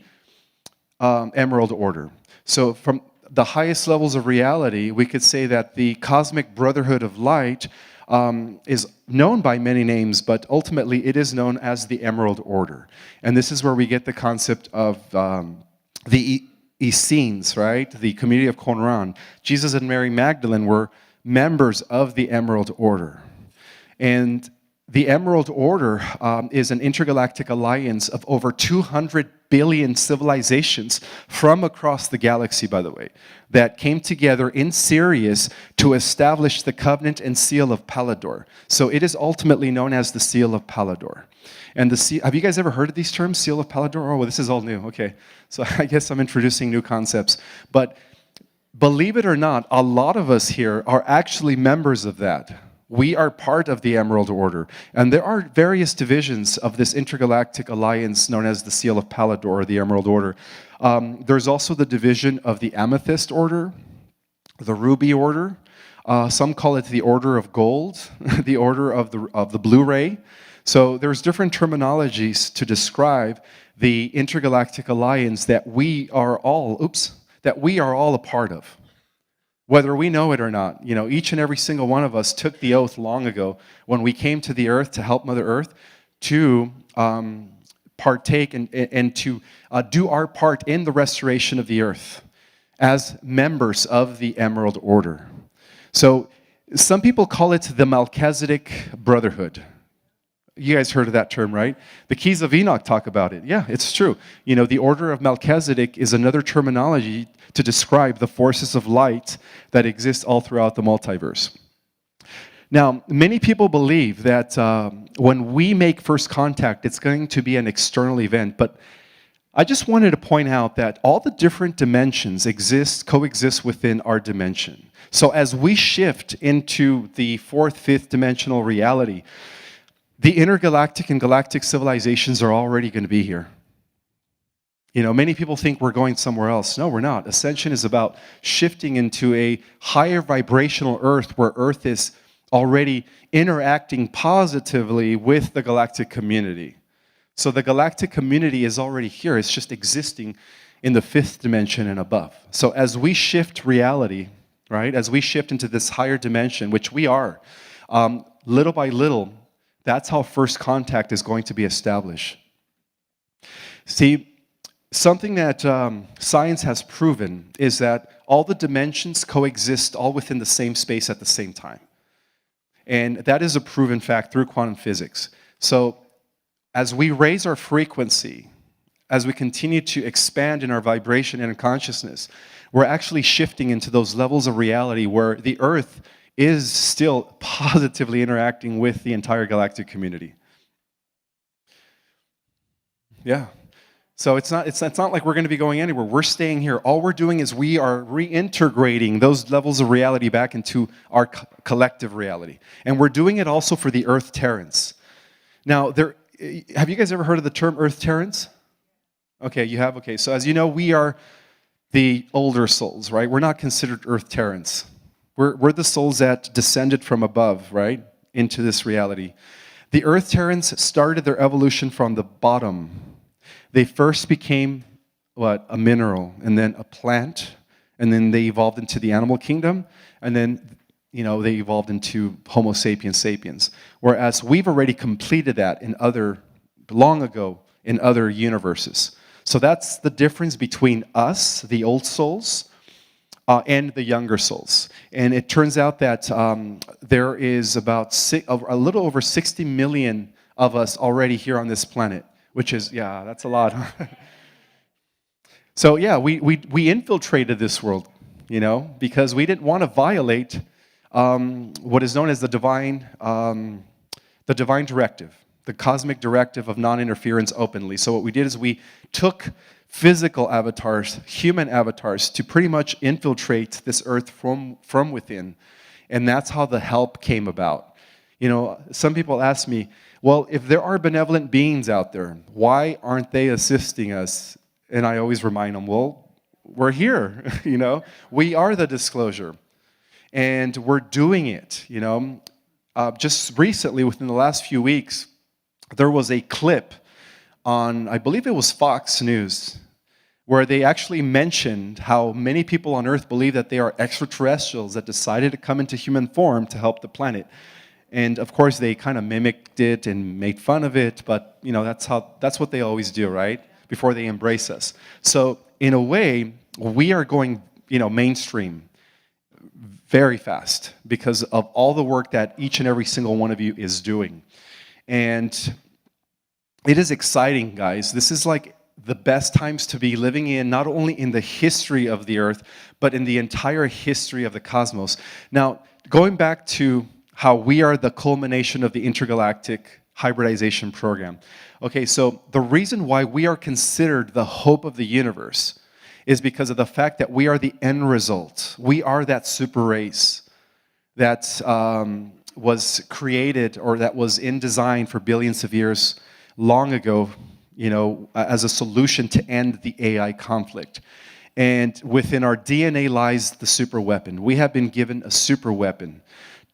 S2: Emerald Order. So from the highest levels of reality, we could say that the cosmic brotherhood of light is known by many names, but ultimately it is known as the Emerald Order. And this is where we get the concept of the Essenes, right? The community of Qumran. Jesus and Mary Magdalene were members of the Emerald Order. And the Emerald Order is an intergalactic alliance of over 200 billion civilizations from across the galaxy, by the way, that came together in Sirius to establish the covenant and seal of Palador. So it is ultimately known as the seal of Palador. And have you guys ever heard of these terms, seal of Palador? Oh, well, this is all new. Okay, so I guess I'm introducing new concepts. But believe it or not, a lot of us here are actually members of that. We are part of the Emerald Order. And there are various divisions of this intergalactic alliance known as the Seal of Palador, or the Emerald Order. There's also the division of the Amethyst Order, the Ruby Order. Some call it the Order of Gold, the Order of the Blu-ray. So there's different terminologies to describe the intergalactic alliance that we are all a part of. Whether we know it or not, each and every single one of us took the oath long ago when we came to the earth to help Mother Earth to partake and to do our part in the restoration of the earth as members of the Emerald Order. So some people call it the Melchizedek Brotherhood. You guys heard of that term, right? The Keys of Enoch talk about it. Yeah, it's true. The Order of Melchizedek is another terminology to describe the forces of light that exist all throughout the multiverse. Now, many people believe that when we make first contact, it's going to be an external event, but I just wanted to point out that all the different dimensions coexist within our dimension. So as we shift into the fourth, fifth dimensional reality, the intergalactic and galactic civilizations are already going to be here. Many people think we're going somewhere else. No, we're not. Ascension is about shifting into a higher vibrational Earth where Earth is already interacting positively with the galactic community. So the galactic community is already here. It's just existing in the fifth dimension and above. So as we shift reality, right, as we shift into this higher dimension, which we are, little by little, that's how first contact is going to be established. See, something that science has proven is that all the dimensions coexist all within the same space at the same time. And that is a proven fact through quantum physics. So as we raise our frequency, as we continue to expand in our vibration and consciousness, we're actually shifting into those levels of reality where the Earth is still positively interacting with the entire galactic community. Yeah. So it's not like we're going to be going anywhere. We're staying here. All we're doing is we are reintegrating those levels of reality back into our collective reality. And we're doing it also for the Earth Terrans. Now, have you guys ever heard of the term Earth Terrans? Okay, you have? Okay, so as you know, we are the older souls, right? We're not considered Earth Terrans. We're the souls that descended from above, right, into this reality. The Earth Terrans started their evolution from the bottom. They first became, a mineral, and then a plant, and then they evolved into the animal kingdom, and then, they evolved into Homo sapiens sapiens. Whereas we've already completed that long ago in other universes. So that's the difference between us, the old souls, and the younger souls. And it turns out that there is about a little over 60 million of us already here on this planet, which is, that's a lot. So we infiltrated this world, because we didn't want to violate what is known as the divine directive, the cosmic directive of non-interference openly. So what we did is we took physical avatars, human avatars, to pretty much infiltrate this earth from within. And that's how the help came about. Some people ask me, well, if there are benevolent beings out there, why aren't they assisting us? And I always remind them, well, we're here, We are the disclosure. And we're doing it, Just recently, within the last few weeks, there was a clip on, I believe it was Fox News, where they actually mentioned how many people on Earth believe that they are extraterrestrials that decided to come into human form to help the planet. And of course, they kind of mimicked it and made fun of it, but that's what they always do, right? Before they embrace us. So in a way, we are going, mainstream very fast because of all the work that each and every single one of you is doing. And it is exciting, guys. This is like the best times to be living in, not only in the history of the Earth, but in the entire history of the cosmos. Now, going back to how we are the culmination of the intergalactic hybridization program. Okay, so the reason why we are considered the hope of the universe is because of the fact that we are the end result. We are that super race that was created or that was in design for billions of years long ago, as a solution to end the AI conflict. And within our DNA lies the super weapon. We have been given a super weapon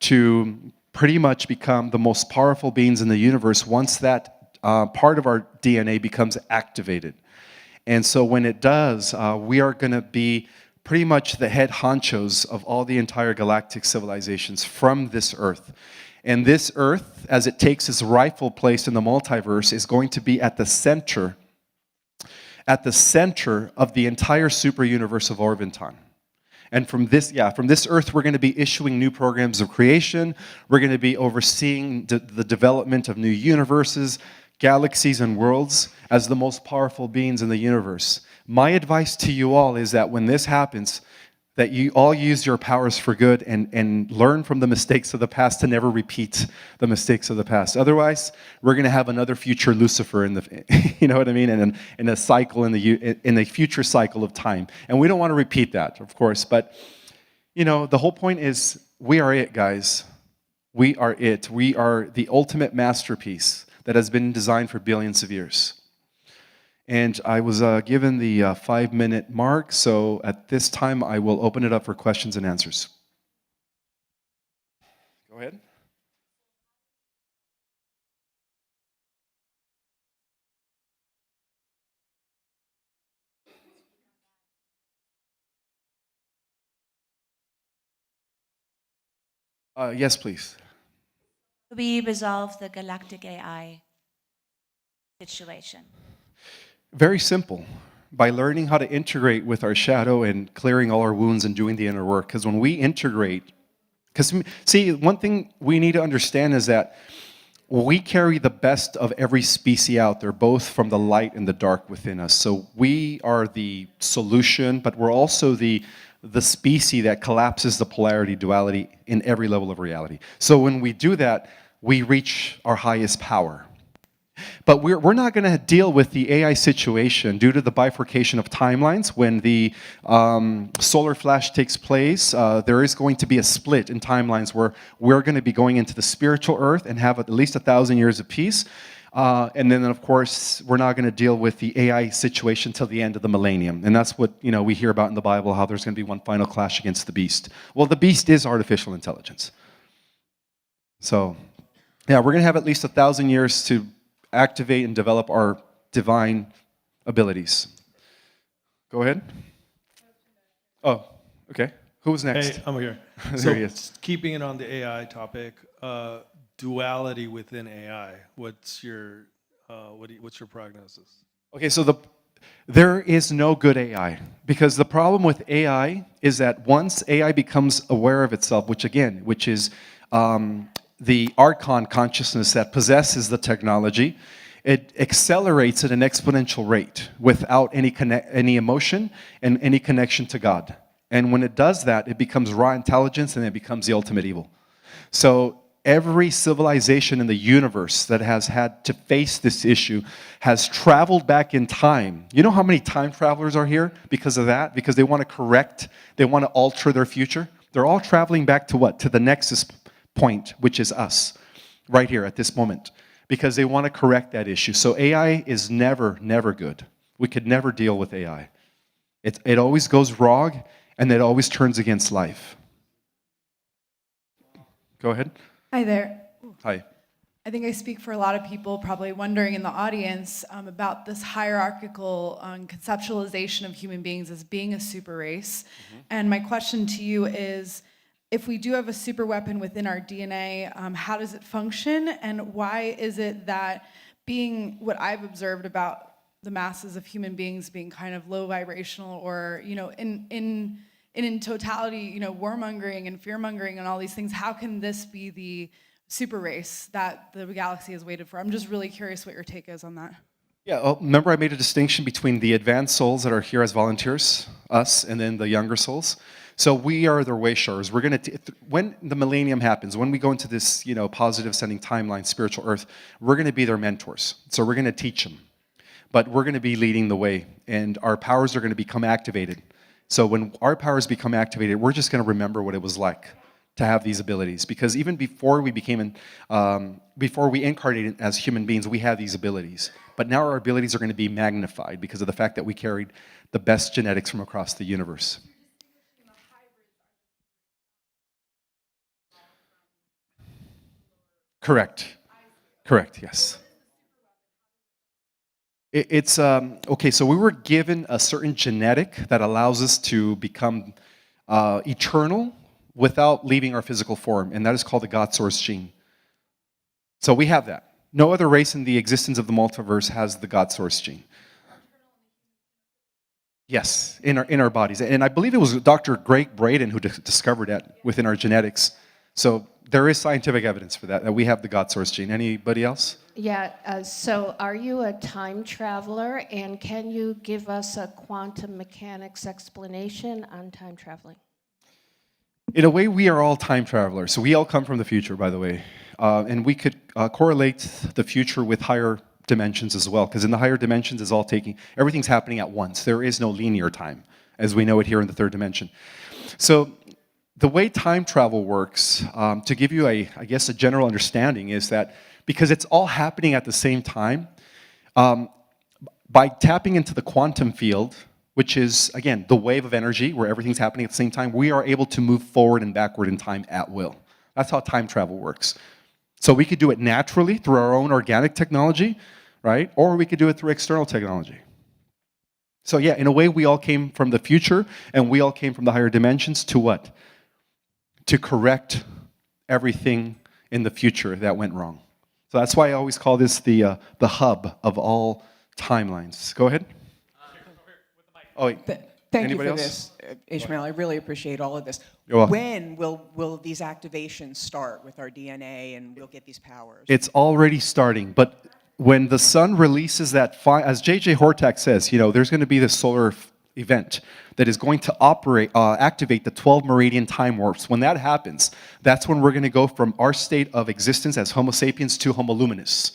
S2: to pretty much become the most powerful beings in the universe once that part of our DNA becomes activated. And so when it does, we are going to be pretty much the head honchos of all the entire galactic civilizations from this Earth. And this Earth, as it takes its rightful place in the multiverse, is going to be at the center of the entire super universe of Orvonton. And from this Earth, we're going to be issuing new programs of creation. We're going to be overseeing the development of new universes, galaxies, and worlds as the most powerful beings in the universe. My advice to you all is that when this happens, that you all use your powers for good and learn from the mistakes of the past to never repeat the mistakes of the past. Otherwise, we're going to have another future Lucifer in the, you know what I mean, in a cycle in the future cycle of time. And we don't want to repeat that, of course. But the whole point is we are it, guys. We are it. We are the ultimate masterpiece that has been designed for billions of years. And I was given the 5-minute mark, so at this time I will open it up for questions and answers. Go ahead. Yes, please.
S3: We resolve the galactic AI situation.
S2: Very simple. By learning how to integrate with our shadow and clearing all our wounds and doing the inner work. Because when we integrate, see, one thing we need to understand is that we carry the best of every species out there, both from the light and the dark within us. So we are the solution, but we're also the species that collapses the polarity duality in every level of reality. So when we do that, we reach our highest power. But we're not going to deal with the AI situation due to the bifurcation of timelines. When the solar flash takes place, there is going to be a split in timelines where we're going to be going into the spiritual earth and have at least 1,000 years of peace. And then, of course, we're not going to deal with the AI situation till the end of the millennium. And that's what we hear about in the Bible, how there's going to be one final clash against the beast. Well, the beast is artificial intelligence. So, yeah, we're going to have at least 1,000 years to activate and develop our divine abilities. Go ahead. Oh, okay. Who's next?
S4: Hey, I'm here.
S2: There he is.
S4: Keeping it on the AI topic, duality within AI. What's your prognosis?
S2: Okay, so there is no good AI, because the problem with AI is that once AI becomes aware of itself, which is the Archon consciousness that possesses the technology, it accelerates at an exponential rate without any emotion and any connection to God. And when it does that, it becomes raw intelligence and it becomes the ultimate evil. So every civilization in the universe that has had to face this issue has traveled back in time. You know how many time travelers are here because of that? Because they want to correct, they want to alter their future. They're all traveling back to what? To the nexus point, which is us, right here at this moment, because they want to correct that issue. So AI is never good. We could never deal with AI. It always goes wrong, and it always turns against life. Go ahead.
S5: Hi there.
S2: Hi.
S5: I think I speak for a lot of people probably wondering in the audience about this hierarchical conceptualization of human beings as being a super race. And my question to you is, if we do have a super weapon within our DNA, how does it function? And why is it that being what I've observed about the masses of human beings being kind of low vibrational, or, you know, in totality, you know, warmongering and fearmongering and all these things, how can this be the super race that the galaxy has waited for? I'm just really curious what your take is on that.
S2: Yeah, well, remember I made a distinction between the advanced souls that are here as volunteers, us, and then the younger souls. So we are their wayshowers. We're going to, when the millennium happens, when we go into this, you know, positive ascending timeline, spiritual earth, we're going to be their mentors. So we're going to teach them. But we're going to be leading the way, and our powers are going to become activated. So when our powers become activated, we're just going to remember what it was like to have these abilities, because even before we before we incarnated as human beings, we had these abilities. But now our abilities are going to be magnified because of the fact that we carried the best genetics from across the universe. Correct. Correct. Yes. It's okay. So we were given a certain genetic that allows us to become eternal without leaving our physical form, and that is called the God Source gene. So we have that. No other race in the existence of the multiverse has the God Source gene. Yes, in our bodies, and I believe it was Dr. Greg Braden who discovered that within our genetics. So there is scientific evidence for that we have the God Source gene. Anybody else?
S6: Yeah, so are you a time traveler, and can you give us a quantum mechanics explanation on time traveling?
S2: In a way, we are all time travelers. So we all come from the future, by the way. And we could correlate the future with higher dimensions as well, because in the higher dimensions is all everything's happening at once. There is no linear time, as we know it here in the third dimension. So the way time travel works, to give you I guess a general understanding, is that because it's all happening at the same time, by tapping into the quantum field, which is, again, the wave of energy where everything's happening at the same time, we are able to move forward and backward in time at will. That's how time travel works. So we could do it naturally through our own organic technology, right? Or we could do it through external technology. So yeah, in a way, we all came from the future, and we all came from the higher dimensions to what? To correct everything in the future that went wrong. So that's why I always call this the hub of all timelines. Go ahead. Oh, wait.
S7: Thank
S2: Anybody
S7: you for
S2: else?
S7: this, Ismael. I really appreciate all of this.
S2: You're welcome.
S7: When will these activations start with our DNA, and we'll get these powers?
S2: It's already starting, but when the sun releases that, as J.J. Hortak says, you know, there's going to be this solar event that is going to activate the 12 meridian time warps. When that happens, that's when we're going to go from our state of existence as Homo sapiens to Homo luminous.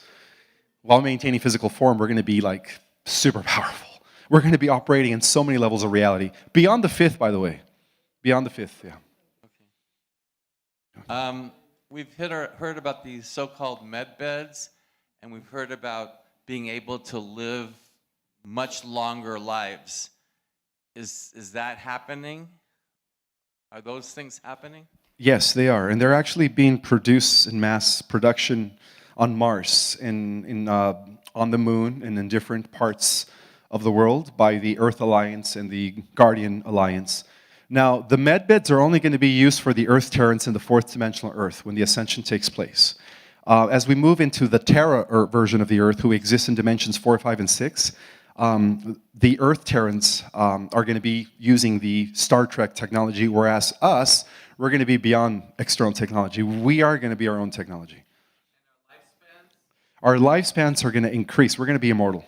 S2: While maintaining physical form, we're going to be like super powerful. We're going to be operating in so many levels of reality. Beyond the fifth, by the way. Beyond the fifth, yeah.
S8: Okay. We've heard about these so-called med beds, and we've heard about being able to live much longer lives. Is that happening? Are those things happening?
S2: Yes, they are. And they're actually being produced in mass production on Mars, on the moon, and in different parts of the world by the Earth Alliance and the Guardian Alliance. Now, the med beds are only going to be used for the Earth Terrans in the fourth dimensional Earth when the Ascension takes place. As we move into the Terra version of the Earth, who exists in dimensions 4, 5, and 6, the Earth Terrans are going to be using the Star Trek technology, whereas us, we're going to be beyond external technology. We are going to be our own technology. Our lifespans are going to increase. We're going to be immortal.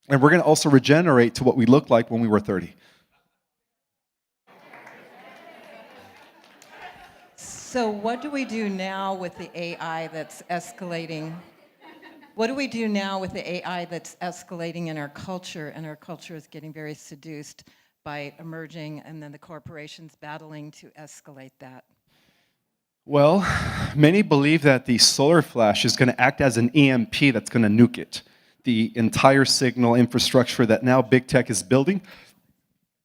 S2: And we're going to also regenerate to what we looked like when we were 30.
S9: So what do we do now with the AI that's escalating? What do we do now with the AI that's escalating in our culture, and our culture is getting very seduced by emerging, and then the corporations battling to escalate that?
S2: Well, many believe that the solar flash is going to act as an EMP that's going to nuke it. The entire signal infrastructure that now big tech is building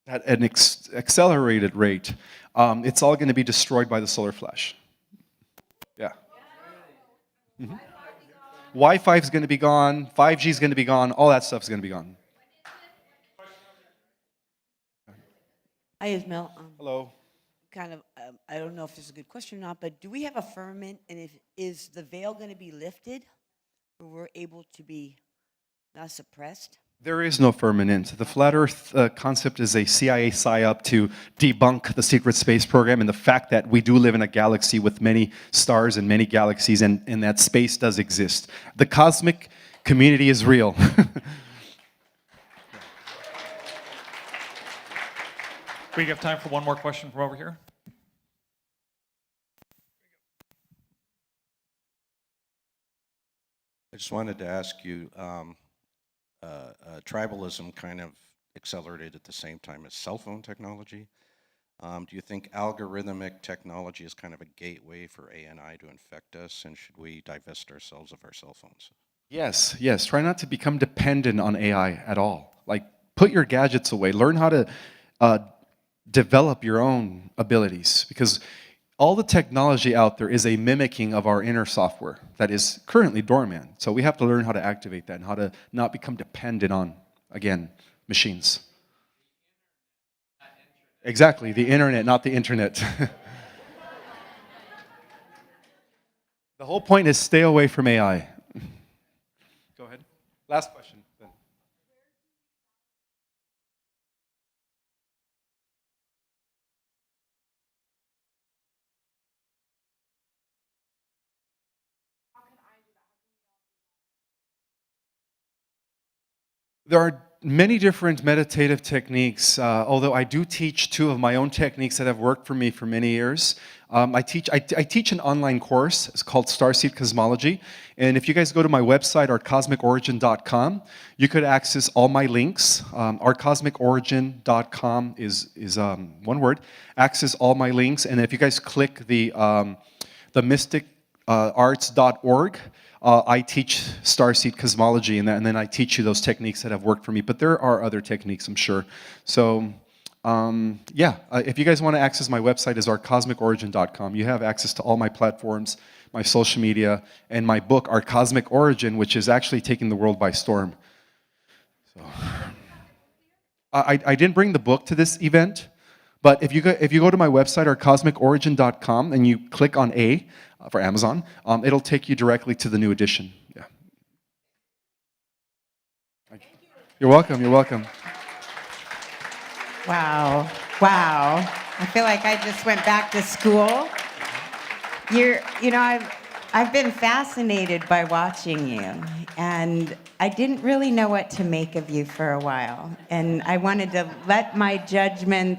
S2: at an accelerated rate, it's all going to be destroyed by the solar flash. Yeah. Wi-Fi is going to be gone, 5G is going to be gone, all that stuff is going to be gone.
S10: Hi, Ismael.
S2: Hello.
S10: I don't know if this is a good question or not, but do we have a firmament, and is the veil going to be lifted, where we're able to be not suppressed?
S2: There is no firmament. The flat Earth concept is a CIA psyop to debunk the secret space program and the fact that we do live in a galaxy with many stars and many galaxies, and that space does exist. The cosmic community is real.
S11: We have time for one more question from over here.
S12: I just wanted to ask you, tribalism kind of accelerated at the same time as cell phone technology. Do you think algorithmic technology is kind of a gateway for AI to infect us, and should we divest ourselves of our cell phones?
S2: Yes, yes. Try not to become dependent on AI at all. Like, put your gadgets away. Learn how to develop your own abilities, because all the technology out there is a mimicking of our inner software that is currently dormant. So we have to learn how to activate that and how to not become dependent on, again, machines. Exactly, the internet, not the internet. The whole point is stay away from AI. Go ahead. Last question. Then. There are many different meditative techniques, although I do teach two of my own techniques that have worked for me for many years. I teach an online course. It's called Starseed Cosmology. And if you guys go to my website, ourcosmicorigin.com, you could access all my links. Ourcosmicorigin.com is one word. Access all my links. And if you guys click the mysticarts.org, I teach Starseed Cosmology, and then I teach you those techniques that have worked for me. But there are other techniques, I'm sure. So, if you guys want to access my website, is ourcosmicorigin.com. You have access to all my platforms, my social media, and my book, Our Cosmic Origin, which is actually taking the world by storm. So, I didn't bring the book to this event, but if you go to my website, ourcosmicorigin.com, and you click on A for Amazon, it'll take you directly to the new edition. Yeah. You're welcome. You're welcome.
S13: Wow. Wow. I feel like I just went back to school. I've been fascinated by watching you, and I didn't really know what to make of you for a while. And I wanted to let my judgments